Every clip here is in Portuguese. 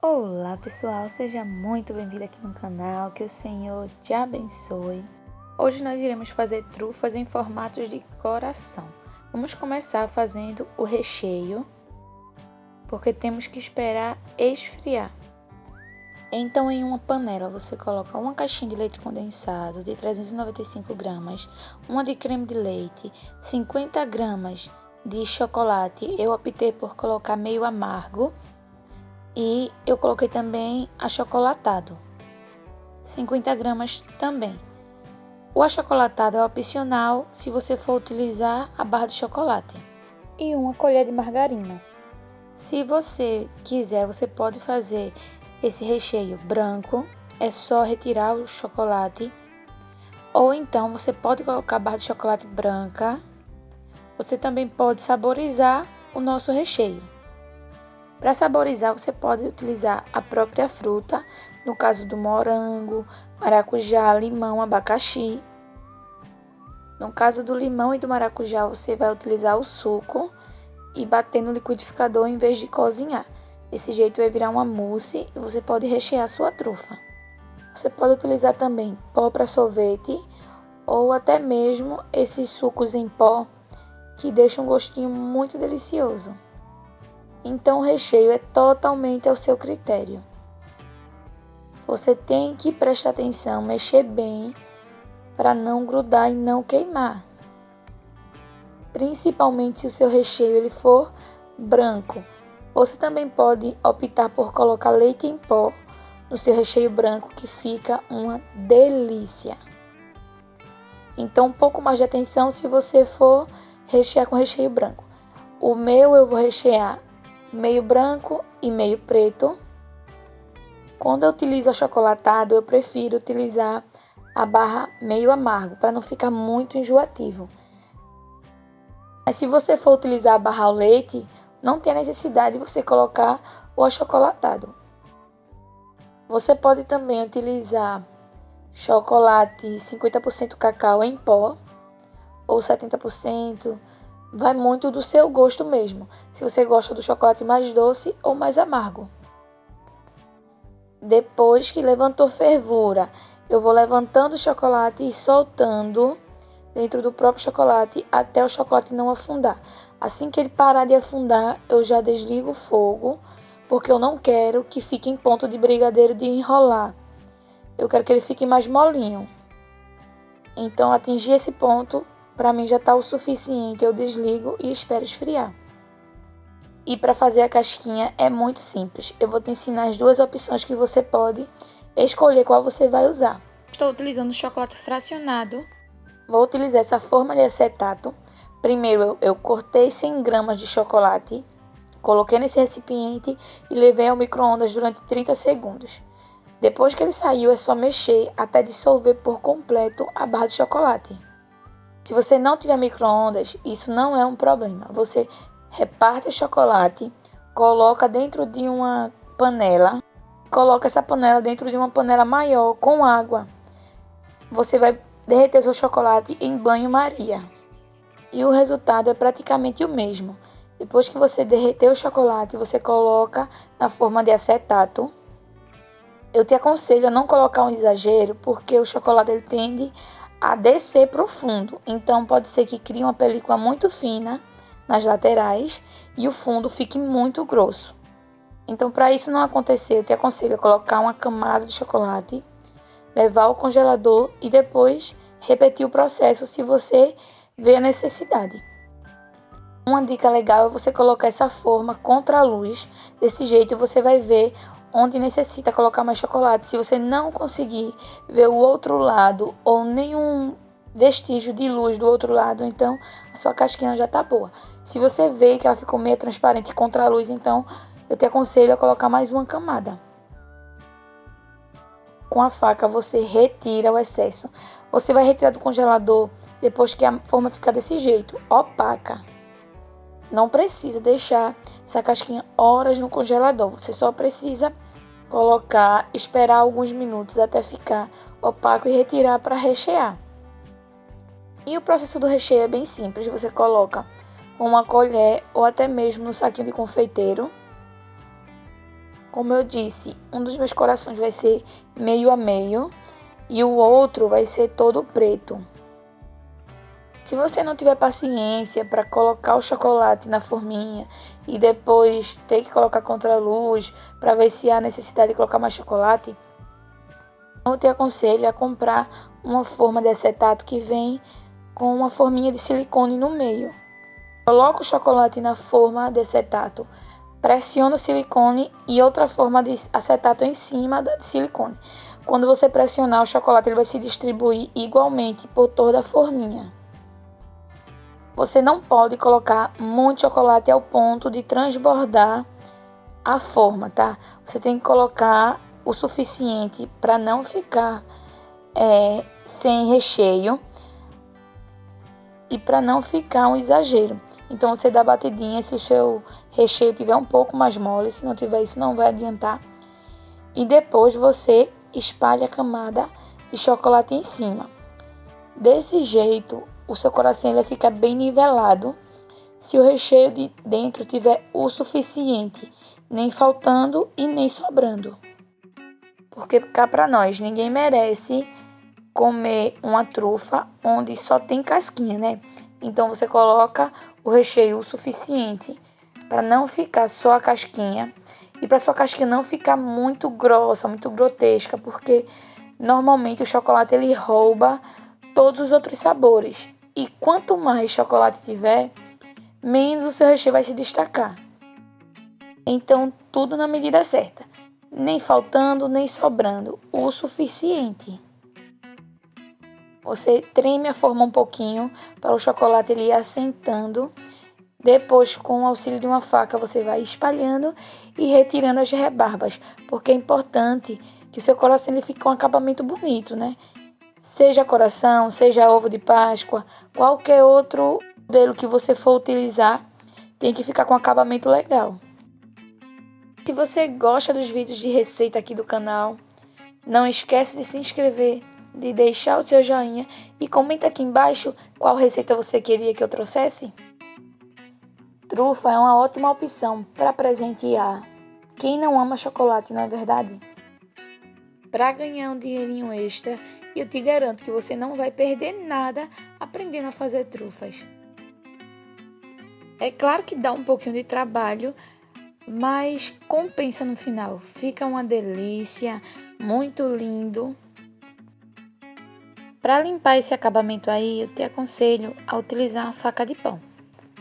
Olá pessoal, seja muito bem-vindo aqui no canal, que o Senhor te abençoe. Hoje nós iremos fazer trufas em formatos de coração. Vamos começar fazendo o recheio, porque temos que esperar esfriar. Então em uma panela você coloca uma caixinha de leite condensado de 395 gramas, uma de creme de leite, 50 gramas de chocolate, eu optei por colocar meio amargo, e eu coloquei também achocolatado, 50 gramas também. O achocolatado é opcional se você for utilizar a barra de chocolate. E uma colher de margarina. Se você quiser, você pode fazer esse recheio branco, é só retirar o chocolate. Ou então você pode colocar a barra de chocolate branca. Você também pode saborizar o nosso recheio. Para saborizar, você pode utilizar a própria fruta, no caso do morango, maracujá, limão, abacaxi. No caso do limão e do maracujá, você vai utilizar o suco e bater no liquidificador em vez de cozinhar. Desse jeito vai virar uma mousse e você pode rechear sua trufa. Você pode utilizar também pó para sorvete ou até mesmo esses sucos em pó que deixam um gostinho muito delicioso. Então o recheio é totalmente ao seu critério. Você tem que prestar atenção, mexer bem para não grudar e não queimar. Principalmente se o seu recheio ele for branco. Você também pode optar por colocar leite em pó no seu recheio branco, que fica uma delícia. Então um pouco mais de atenção se você for rechear com recheio branco. O meu eu vou rechear meio branco e meio preto. Quando eu utilizo achocolatado, eu prefiro utilizar a barra meio amargo, para não ficar muito enjoativo. Mas se você for utilizar a barra ao leite, não tem a necessidade de você colocar o achocolatado. Você pode também utilizar chocolate 50% cacau em pó ou 70%. Vai muito do seu gosto mesmo, se você gosta do chocolate mais doce ou mais amargo. Depois que levantou fervura, eu vou levantando o chocolate e soltando dentro do próprio chocolate até o chocolate não afundar. Assim que ele parar de afundar, eu já desligo o fogo, porque eu não quero que fique em ponto de brigadeiro de enrolar. Eu quero que ele fique mais molinho. Então, atingir esse ponto, para mim já está o suficiente, eu desligo e espero esfriar. E para fazer a casquinha é muito simples. Eu vou te ensinar as duas opções que você pode escolher qual você vai usar. Estou utilizando chocolate fracionado. Vou utilizar essa forma de acetato. Primeiro eu cortei 100 gramas de chocolate, coloquei nesse recipiente e levei ao micro-ondas durante 30 segundos. Depois que ele saiu, é só mexer até dissolver por completo a barra de chocolate. Se você não tiver micro-ondas, isso não é um problema. Você reparte o chocolate, coloca dentro de uma panela, coloca essa panela dentro de uma panela maior com água. Você vai derreter o seu chocolate em banho-maria. E o resultado é praticamente o mesmo. Depois que você derreter o chocolate, você coloca na forma de acetato. Eu te aconselho a não colocar um exagero, porque o chocolate ele tende a descer para o fundo. Então pode ser que crie uma película muito fina nas laterais e o fundo fique muito grosso. Então, para isso não acontecer, eu te aconselho a colocar uma camada de chocolate, levar ao congelador e depois repetir o processo se você vê a necessidade. Uma dica legal é você colocar essa forma contra a luz. Desse jeito você vai ver onde necessita colocar mais chocolate. Se você não conseguir ver o outro lado ou nenhum vestígio de luz do outro lado, então a sua casquinha já tá boa. Se você vê que ela ficou meio transparente contra a luz, então eu te aconselho a colocar mais uma camada. Com a faca você retira o excesso. Você vai retirar do congelador depois que a forma ficar desse jeito, opaca. Não precisa deixar essa casquinha horas no congelador. Você só precisa colocar, esperar alguns minutos até ficar opaco e retirar para rechear. E o processo do recheio é bem simples. Você coloca com uma colher ou até mesmo no saquinho de confeiteiro. Como eu disse, um dos meus corações vai ser meio a meio e o outro vai ser todo preto. Se você não tiver paciência para colocar o chocolate na forminha e depois ter que colocar contra a luz para ver se há necessidade de colocar mais chocolate, eu te aconselho a comprar uma forma de acetato que vem com uma forminha de silicone no meio. Coloca o chocolate na forma de acetato, pressiona o silicone e outra forma de acetato em cima da de silicone. Quando você pressionar o chocolate, ele vai se distribuir igualmente por toda a forminha. Você não pode colocar muito chocolate ao ponto de transbordar a forma, tá? Você tem que colocar o suficiente para não ficar sem recheio e para não ficar um exagero. Então você dá batidinha se o seu recheio tiver um pouco mais mole, se não tiver isso não vai adiantar. E depois você espalha a camada de chocolate em cima. Desse jeito, o seu coração ele fica bem nivelado se o recheio de dentro tiver o suficiente, nem faltando e nem sobrando. Porque cá para nós, ninguém merece comer uma trufa onde só tem casquinha, né? Então você coloca o recheio o suficiente para não ficar só a casquinha e para sua casquinha não ficar muito grossa, muito grotesca, porque normalmente o chocolate ele rouba todos os outros sabores. E quanto mais chocolate tiver, menos o seu recheio vai se destacar. Então, tudo na medida certa. Nem faltando, nem sobrando. O suficiente. Você treme a forma um pouquinho para o chocolate ele ir assentando. Depois, com o auxílio de uma faca, você vai espalhando e retirando as rebarbas. Porque é importante que o seu coração ele fique com um acabamento bonito, né? Seja coração, seja ovo de Páscoa, qualquer outro modelo que você for utilizar, tem que ficar com acabamento legal. Se você gosta dos vídeos de receita aqui do canal, não esquece de se inscrever, de deixar o seu joinha e comenta aqui embaixo qual receita você queria que eu trouxesse. Trufa é uma ótima opção para presentear. Quem não ama chocolate, não é verdade? Para ganhar um dinheirinho extra, eu te garanto que você não vai perder nada aprendendo a fazer trufas. É claro que dá um pouquinho de trabalho, mas compensa no final. Fica uma delícia, muito lindo. Para limpar esse acabamento aí, eu te aconselho a utilizar uma faca de pão.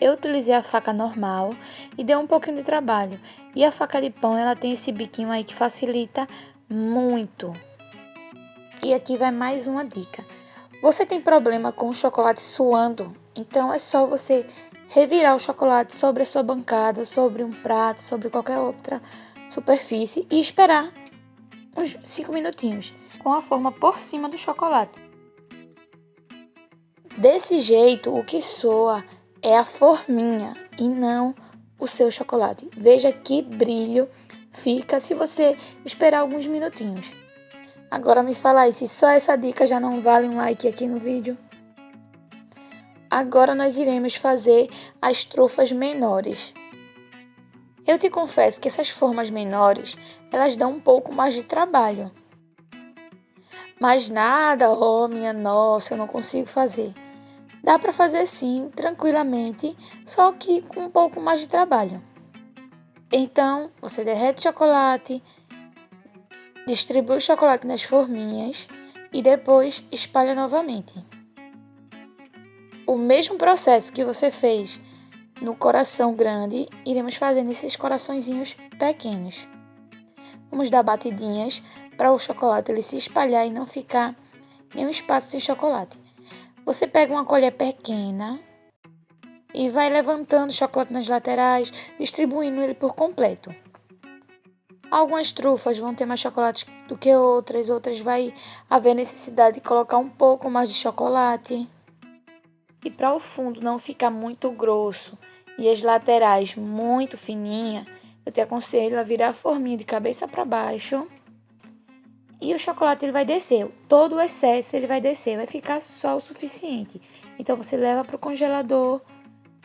Eu utilizei a faca normal e deu um pouquinho de trabalho. E a faca de pão, ela tem esse biquinho aí que facilita muito. E aqui vai mais uma dica. Você tem problema com o chocolate suando? Então é só você revirar o chocolate sobre a sua bancada, sobre um prato, sobre qualquer outra superfície e esperar uns 5 minutinhos com a forma por cima do chocolate. Desse jeito, o que soa é a forminha e não o seu chocolate. Veja que brilho fica se você esperar alguns minutinhos. Agora me fala aí, se só essa dica já não vale um like aqui no vídeo. Agora nós iremos fazer as trufas menores. Eu te confesso que essas formas menores, elas dão um pouco mais de trabalho. Mas nada, oh minha nossa, eu não consigo fazer. Dá para fazer sim, tranquilamente, só que com um pouco mais de trabalho. Então, você derrete o chocolate, distribui o chocolate nas forminhas e depois espalha novamente. O mesmo processo que você fez no coração grande, iremos fazer nesses coraçõezinhos pequenos. Vamos dar batidinhas para o chocolate ele se espalhar e não ficar nenhum espaço sem chocolate. Você pega uma colher pequena e vai levantando o chocolate nas laterais, distribuindo ele por completo. Algumas trufas vão ter mais chocolate do que outras vai haver necessidade de colocar um pouco mais de chocolate. E para o fundo não ficar muito grosso e as laterais muito fininhas, eu te aconselho a virar a forminha de cabeça para baixo. E o chocolate ele vai descer, todo o excesso ele vai descer, vai ficar só o suficiente. Então você leva para o congelador,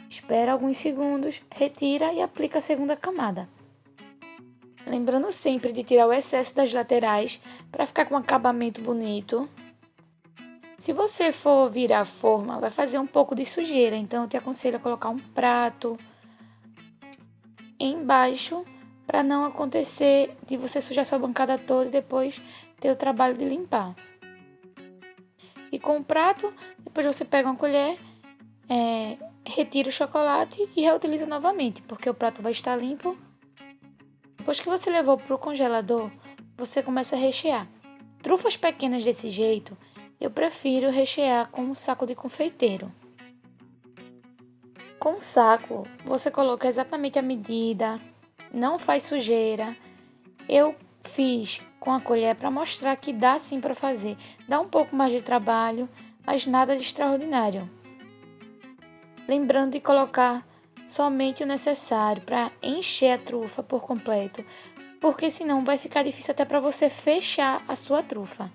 espera alguns segundos, retira e aplica a segunda camada. Lembrando sempre de tirar o excesso das laterais para ficar com um acabamento bonito. Se você for virar a forma, vai fazer um pouco de sujeira, então eu te aconselho a colocar um prato embaixo para não acontecer de você sujar sua bancada toda e depois ter o trabalho de limpar. E com o prato, depois você pega uma colher, retira o chocolate e reutiliza novamente, porque o prato vai estar limpo. Depois que você levou para o congelador, você começa a rechear. Trufas pequenas desse jeito, eu prefiro rechear com um saco de confeiteiro. Com o saco, você coloca exatamente a medida, não faz sujeira. Eu fiz com a colher para mostrar que dá sim para fazer. Dá um pouco mais de trabalho, mas nada de extraordinário. Lembrando de colocar somente o necessário para encher a trufa por completo, porque senão vai ficar difícil até para você fechar a sua trufa.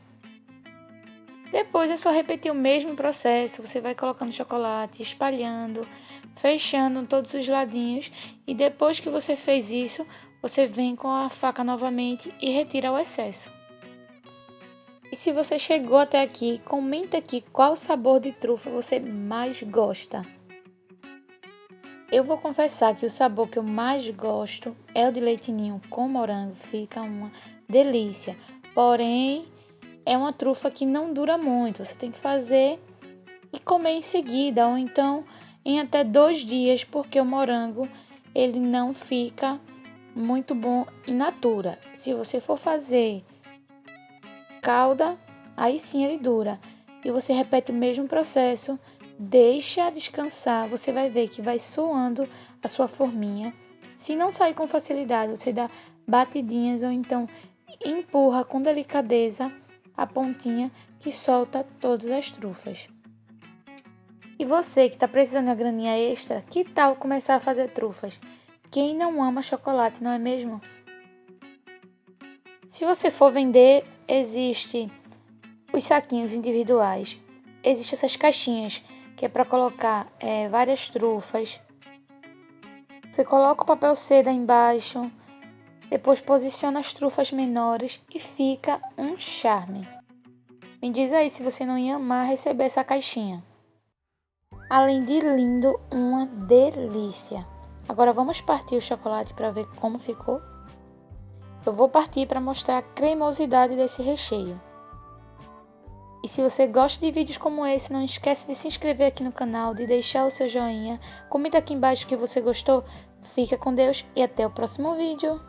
Depois é só repetir o mesmo processo, você vai colocando chocolate, espalhando, fechando todos os ladinhos e depois que você fez isso, você vem com a faca novamente e retira o excesso. E se você chegou até aqui, comenta aqui qual sabor de trufa você mais gosta. Eu vou confessar que o sabor que eu mais gosto é o de leite ninho com morango, fica uma delícia. Porém, é uma trufa que não dura muito, você tem que fazer e comer em seguida, ou então em até 2 dias, porque o morango ele não fica muito bom in natura. Se você for fazer calda, aí sim ele dura. E você repete o mesmo processo, deixa descansar, você vai ver que vai suando a sua forminha. Se não sair com facilidade, você dá batidinhas ou então empurra com delicadeza a pontinha que solta todas as trufas. E você que está precisando de uma graninha extra, que tal começar a fazer trufas? Quem não ama chocolate, não é mesmo? Se você for vender, existe os saquinhos individuais. Existem essas caixinhas que é para colocar várias trufas. Você coloca o papel seda embaixo, depois posiciona as trufas menores e fica um charme. Me diz aí se você não ia amar receber essa caixinha. Além de lindo, uma delícia. Agora vamos partir o chocolate para ver como ficou? Eu vou partir para mostrar a cremosidade desse recheio. E se você gosta de vídeos como esse, não esquece de se inscrever aqui no canal, de deixar o seu joinha, comenta aqui embaixo que você gostou. Fica com Deus e até o próximo vídeo.